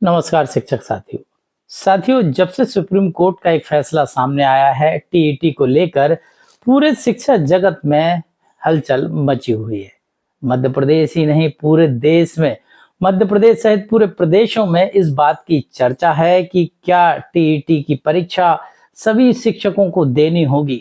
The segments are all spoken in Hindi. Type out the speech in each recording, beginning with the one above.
नमस्कार शिक्षक साथियों, जब से सुप्रीम कोर्ट का एक फैसला सामने आया है टीईटी को लेकर पूरे शिक्षा जगत में हलचल मची हुई है। मध्य प्रदेश ही नहीं, पूरे देश में, मध्य प्रदेश सहित पूरे प्रदेशों में इस बात की चर्चा है कि क्या टीईटी की परीक्षा सभी शिक्षकों को देनी होगी,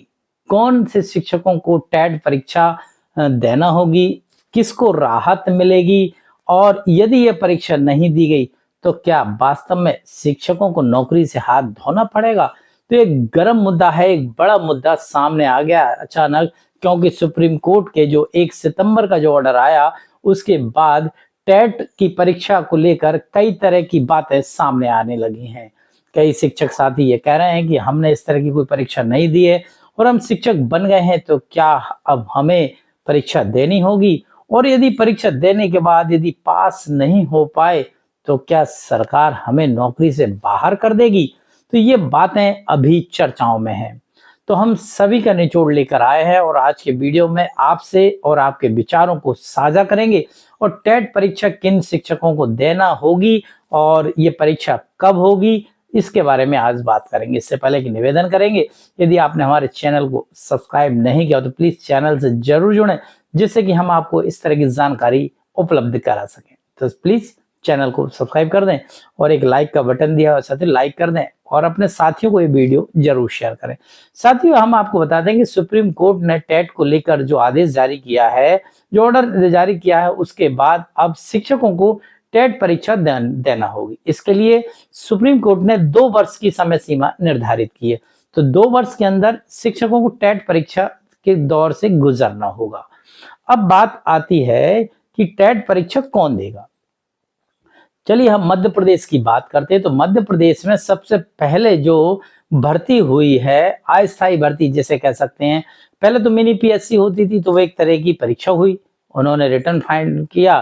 कौन से शिक्षकों को टेट परीक्षा देना होगी, किसको राहत मिलेगी, और यदि यह परीक्षा नहीं दी गई तो क्या वास्तव में शिक्षकों को नौकरी से हाथ धोना पड़ेगा। तो एक गर्म मुद्दा है, एक बड़ा मुद्दा सामने आ गया अचानक, क्योंकि सुप्रीम कोर्ट के जो 1 सितंबर का जो ऑर्डर आया उसके बाद टेट की परीक्षा को लेकर कई तरह की बातें सामने आने लगी हैं। कई शिक्षक साथी ये कह रहे हैं कि हमने इस तरह की कोई परीक्षा नहीं दी है और हम शिक्षक बन गए हैं, तो क्या अब हमें परीक्षा देनी होगी, और यदि परीक्षा देने के बाद यदि पास नहीं हो पाए तो क्या सरकार हमें नौकरी से बाहर कर देगी। तो ये बातें अभी चर्चाओं में हैं। तो हम सभी का निचोड़ लेकर आए हैं और आज के वीडियो में आपसे और आपके विचारों को साझा करेंगे, और टेट परीक्षा किन शिक्षकों को देना होगी और ये परीक्षा कब होगी, इसके बारे में आज बात करेंगे। इससे पहले कि निवेदन करेंगे, यदि आपने हमारे चैनल को सब्सक्राइब नहीं किया तो प्लीज चैनल से जरूर जुड़ें, जिससे कि हम आपको इस तरह की जानकारी उपलब्ध करा सकें। तो प्लीज चैनल को सब्सक्राइब कर दें और एक लाइक का बटन दिया है, साथ ही लाइक कर दें और अपने साथियों को ये वीडियो जरूर शेयर करें। साथियों, हम आपको बता दें कि सुप्रीम कोर्ट ने टेट को लेकर जो आदेश जारी किया है, जो ऑर्डर जारी किया है, उसके बाद अब शिक्षकों को टेट परीक्षा देना होगी। इसके लिए सुप्रीम कोर्ट ने 2 वर्ष की समय सीमा निर्धारित की है। तो 2 वर्ष के अंदर शिक्षकों को टेट परीक्षा के दौर से गुजरना होगा। अब बात आती है कि टेट परीक्षा कौन देगा। चलिए हम मध्य प्रदेश की बात करते हैं। तो मध्य प्रदेश में सबसे पहले जो भर्ती हुई है, अस्थायी भर्ती जिसे कह सकते हैं, पहले तो मिनी पीएससी होती थी, तो वो एक तरह की परीक्षा हुई, उन्होंने रिटर्न फाइंड किया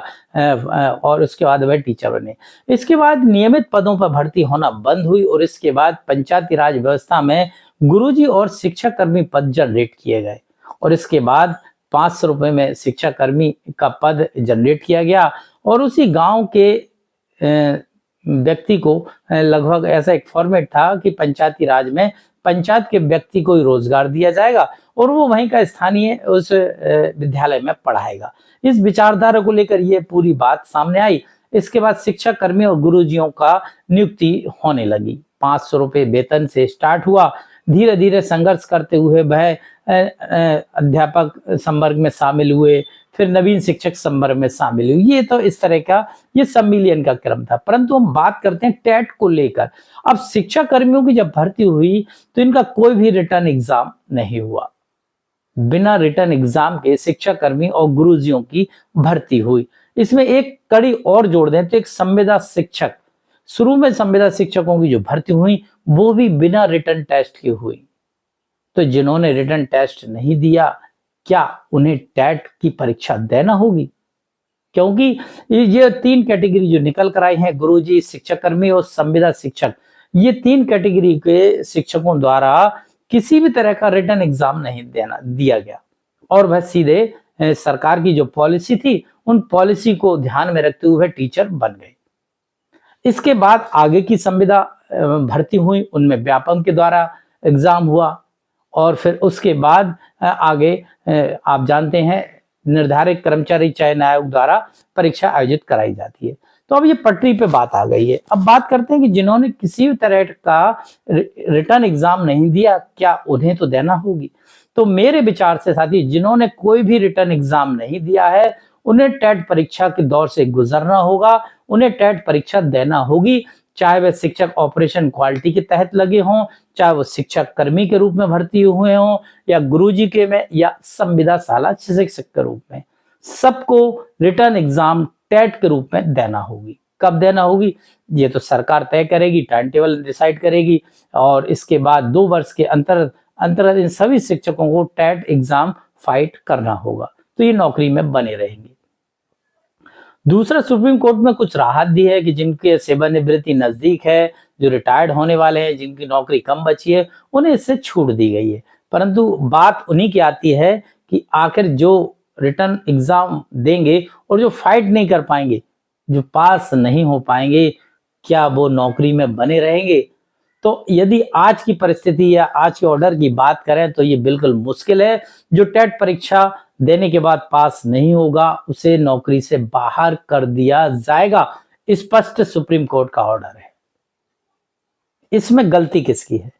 और उसके बाद वह टीचर बने। इसके बाद नियमित पदों पर भर्ती होना बंद हुई और इसके बाद पंचायती राज व्यवस्था में गुरुजी और शिक्षा कर्मी पद जनरेट किए गए, और इसके बाद 500 रुपए में शिक्षा कर्मी का पद जनरेट किया गया, और उसी गांव के व्यक्ति को लगभग ऐसा एक फॉर्मेट था कि पंचायती राज में पंचायत के व्यक्ति को ही रोजगार दिया जाएगा और वो वहीं का स्थानीय उस विद्यालय में पढ़ाएगा। इस विचारधारा को लेकर ये पूरी बात सामने आई। इसके बाद शिक्षा कर्मी और गुरुजियों का नियुक्ति होने लगी। 500 रुपए वेतन से स्टार्ट हुआ, धीरे धीरे संघर्ष करते हुए वह अध्यापक संवर्ग में शामिल हुए, फिर नवीन शिक्षक संवर्ग में शामिल हुए। ये तो इस तरह का ये सम्मिलियन का क्रम था। परंतु हम बात करते हैं टेट को लेकर। अब शिक्षा कर्मियों की जब भर्ती हुई तो इनका कोई भी रिटर्न एग्जाम नहीं हुआ। बिना रिटर्न एग्जाम के शिक्षा कर्मी और गुरुजियों की भर्ती हुई। इसमें एक कड़ी और जोड़ दें तो एक संविदा शिक्षक, शुरू में संविदा शिक्षकों की जो भर्ती हुई वो भी बिना रिटर्न टेस्ट की हुई। तो जिन्होंने रिटर्न टेस्ट नहीं दिया, क्या उन्हें टेट की परीक्षा देना होगी? क्योंकि ये 3 कैटेगरी जो निकल कर आई हैं, गुरुजी, शिक्षक कर्मी और संविदा शिक्षक, ये 3 कैटेगरी के शिक्षकों द्वारा किसी भी तरह का रिटर्न एग्जाम नहीं दिया गया, और वह सीधे सरकार की जो पॉलिसी थी उन पॉलिसी को ध्यान में रखते हुए टीचर बन गए। इसके बाद आगे की संविदा भर्ती हुई, उनमें व्यापम के द्वारा एग्जाम हुआ, और फिर उसके बाद आगे आप जानते हैं निर्धारित कर्मचारी चयन आयोग द्वारा परीक्षा आयोजित कराई जाती है। तो अब ये पटरी पे बात आ गई है। अब बात करते हैं कि जिन्होंने किसी भी तरह का रिटर्न एग्जाम नहीं दिया, क्या उन्हें तो देना होगी। तो मेरे विचार से साथी, जिन्होंने कोई भी रिटर्न एग्जाम नहीं दिया है उन्हें टेट परीक्षा के दौर से गुजरना होगा, उन्हें टेट परीक्षा देना होगी, चाहे वह शिक्षक ऑपरेशन क्वालिटी के तहत लगे हों, चाहे वो शिक्षक कर्मी के रूप में भर्ती हुए हों, या गुरुजी के में, या संविदा शाला शिक्षक के रूप में, सबको रिटर्न एग्जाम टेट के रूप में देना होगी। कब देना होगी ये तो सरकार तय करेगी, टाइम टेबल डिसाइड करेगी, और इसके बाद 2 वर्ष के अंतर इन सभी शिक्षकों को टेट एग्जाम फाइट करना होगा, तो ये नौकरी में बने रहेंगे। दूसरा, सुप्रीम कोर्ट में कुछ राहत दी है कि जिनके सेवानिवृत्ति नजदीक है, जो रिटायर्ड होने वाले हैं, जिनकी नौकरी कम बची है, उन्हें इससे छूट दी गई है। परंतु बात उन्हीं की आती है कि आखिर जो रिटर्न एग्जाम देंगे और जो फाइट नहीं कर पाएंगे, जो पास नहीं हो पाएंगे, क्या वो नौकरी में बने रहेंगे? तो यदि आज की परिस्थिति या आज के ऑर्डर की बात करें तो ये बिल्कुल मुश्किल है। जो टेट परीक्षा देने के बाद पास नहीं होगा उसे नौकरी से बाहर कर दिया जाएगा, स्पष्ट सुप्रीम कोर्ट का ऑर्डर है। इसमें गलती किसकी है?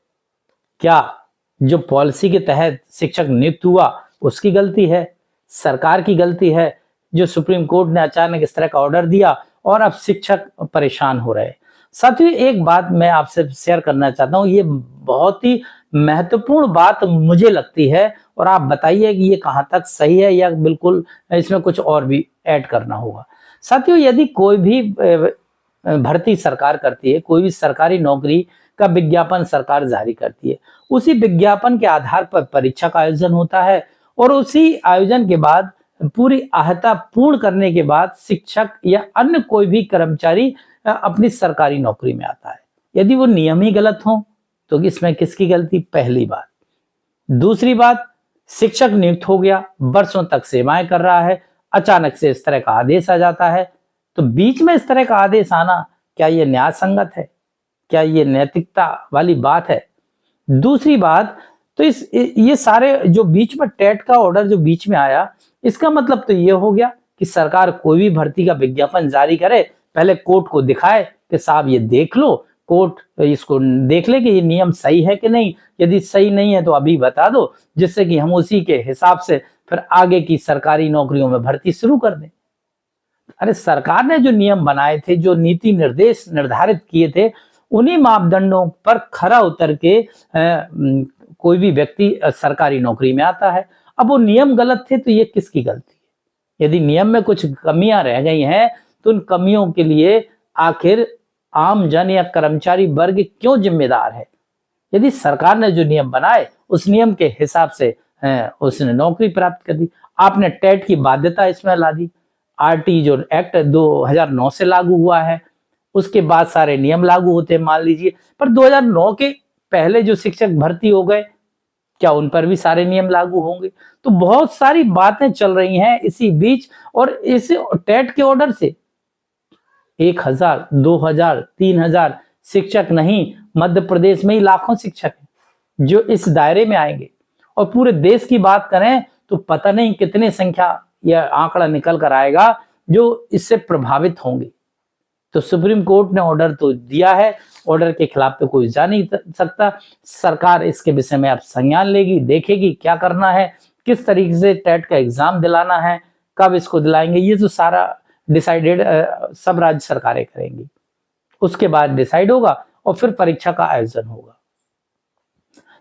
क्या जो पॉलिसी के तहत शिक्षक नियुक्त हुआ उसकी गलती है, सरकार की गलती है, जो सुप्रीम कोर्ट ने अचानक इस तरह का ऑर्डर दिया और अब शिक्षक परेशान हो रहे हैं? साथियों, एक बात मैं आपसे शेयर करना चाहता हूं, ये बहुत ही महत्वपूर्ण बात मुझे लगती है और आप बताइए कि ये कहां तक सही है या बिल्कुल इसमें कुछ और भी ऐड करना होगा। साथियों, यदि कोई भी भर्ती सरकार करती है, कोई भी सरकारी नौकरी का विज्ञापन सरकार जारी करती है, उसी विज्ञापन के आधार पर परीक्षा का आयोजन होता है और उसी आयोजन के बाद पूरी अहर्ता पूर्ण करने के बाद शिक्षक या अन्य कोई भी कर्मचारी अपनी सरकारी नौकरी में आता है। यदि वो नियम ही गलत हो तो इसमें किसकी गलती? पहली बात। दूसरी बात, शिक्षक नियुक्त हो गया, वर्षों तक सेवाएं कर रहा है, अचानक से इस तरह का आदेश आ जाता है, तो बीच में इस तरह का आदेश आना, क्या ये न्याय संगत है? क्या ये नैतिकता वाली बात है? दूसरी बात, तो ये सारे जो बीच में टेट का ऑर्डर जो बीच में आया, इसका मतलब तो ये हो गया कि सरकार कोई भी भर्ती का विज्ञापन जारी करे, पहले कोर्ट को दिखाए कि साहब ये देख लो, कोर्ट इसको देख ले कि ये नियम सही है कि नहीं, यदि सही नहीं है तो अभी बता दो, जिससे कि हम उसी के हिसाब से फिर आगे की सरकारी नौकरियों में भर्ती शुरू कर दें। अरे सरकार ने जो नियम बनाए थे, जो नीति निर्देश निर्धारित किए थे, उन्हीं मापदंडों पर खरा उतर के कोई भी व्यक्ति सरकारी नौकरी में आता है। अब वो नियम गलत थे तो ये किसकी गलती है? यदि नियम में कुछ कमियां रह गई हैं तो उन कमियों के लिए आखिर आम जन या कर्मचारी वर्ग क्यों जिम्मेदार है? यदि सरकार ने जो नियम बनाए उस नियम के हिसाब से उसने नौकरी प्राप्त कर दी। आपने टेट की बाध्यता इसमें ला दी। आरटी जो एक्ट 2009 से लागू हुआ है, उसके बाद सारे नियम लागू होते हैं मान लीजिए, पर 2009 के पहले जो शिक्षक भर्ती हो गए, क्या उन पर भी सारे नियम लागू होंगे? तो बहुत सारी बातें चल रही हैं इसी बीच, और इस टेट के ऑर्डर से 1000, 2000, 3000 शिक्षक नहीं, मध्य प्रदेश में ही लाखों शिक्षक हैं जो इस दायरे में आएंगे, और पूरे देश की बात करें तो पता नहीं कितने संख्या या आंकड़ा निकल कर आएगा जो इससे प्रभावित होंगे। तो सुप्रीम कोर्ट ने ऑर्डर तो दिया है, ऑर्डर के खिलाफ तो कोई जा नहीं सकता। सरकार इसके विषय में अब संज्ञान लेगी, देखेगी क्या करना है, किस तरीके से टेट का एग्जाम दिलाना है, कब इसको दिलाएंगे, ये तो सारा डिसाइडेड सब राज्य सरकारें करेंगी। उसके बाद डिसाइड होगा और फिर परीक्षा का आयोजन होगा।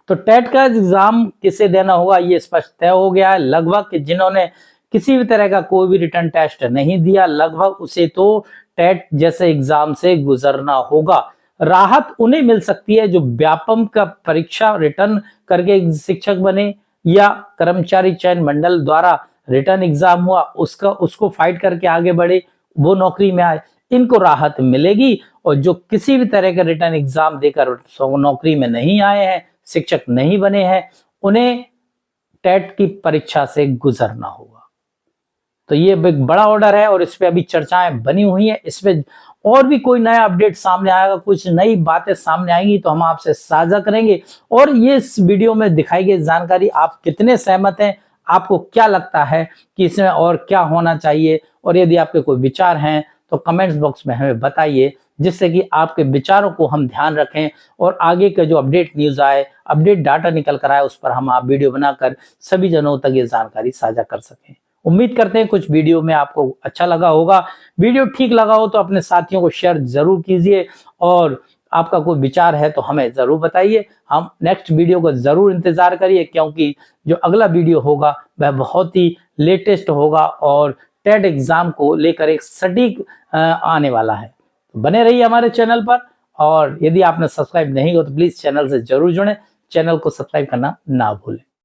तो टेट का एग्जाम किसे देना होगा ये स्पष्ट तय हो गया है। लगभग जिन्होंने किसी भी तरह का कोई भी रिटर्न टेस्ट नहीं दिया, लगभग उसे तो टेट जैसे एग्जाम से गुजरना होगा। राहत उन्हें मिल सकती है जो व्यापम का परीक्षा रिटर्न करके शिक्षक बने या कर्मचारी चयन मंडल द्वारा रिटर्न एग्जाम हुआ उसको फाइट करके आगे बढ़े, वो नौकरी में आए, इनको राहत मिलेगी। और जो किसी भी तरह का रिटर्न एग्जाम देकर नौकरी में नहीं आए हैं, शिक्षक नहीं बने हैं, उन्हें टेट की परीक्षा से गुजरना होगा। तो ये एक बड़ा ऑर्डर है और इस पे अभी चर्चाएं बनी हुई हैं। इस पे और भी कोई नया अपडेट सामने आएगा, कुछ नई बातें सामने आएंगी तो हम आपसे साझा करेंगे। और ये इस वीडियो में दिखाई गई जानकारी आप कितने सहमत हैं, आपको क्या लगता है कि इसमें और क्या होना चाहिए, और यदि आपके कोई विचार हैं तो कमेंट्स बॉक्स में हमें बताइए, जिससे कि आपके विचारों को हम ध्यान रखें और आगे का जो अपडेट न्यूज आए, अपडेट डाटा निकल कर आए, उस पर हम आप वीडियो बनाकर सभी जनों तक ये जानकारी साझा कर सकें। उम्मीद करते हैं कुछ वीडियो में आपको अच्छा लगा होगा। वीडियो ठीक लगा हो तो अपने साथियों को शेयर जरूर कीजिए, और आपका कोई विचार है तो हमें जरूर बताइए। हम नेक्स्ट वीडियो का जरूर इंतजार करिए, क्योंकि जो अगला वीडियो होगा वह बहुत ही लेटेस्ट होगा और टेट एग्जाम को लेकर एक सटीक आने वाला है। तो बने रहिए हमारे चैनल पर, और यदि आपने सब्सक्राइब नहीं किया तो प्लीज चैनल से जरूर जुड़ें, चैनल को सब्सक्राइब करना ना भूलें।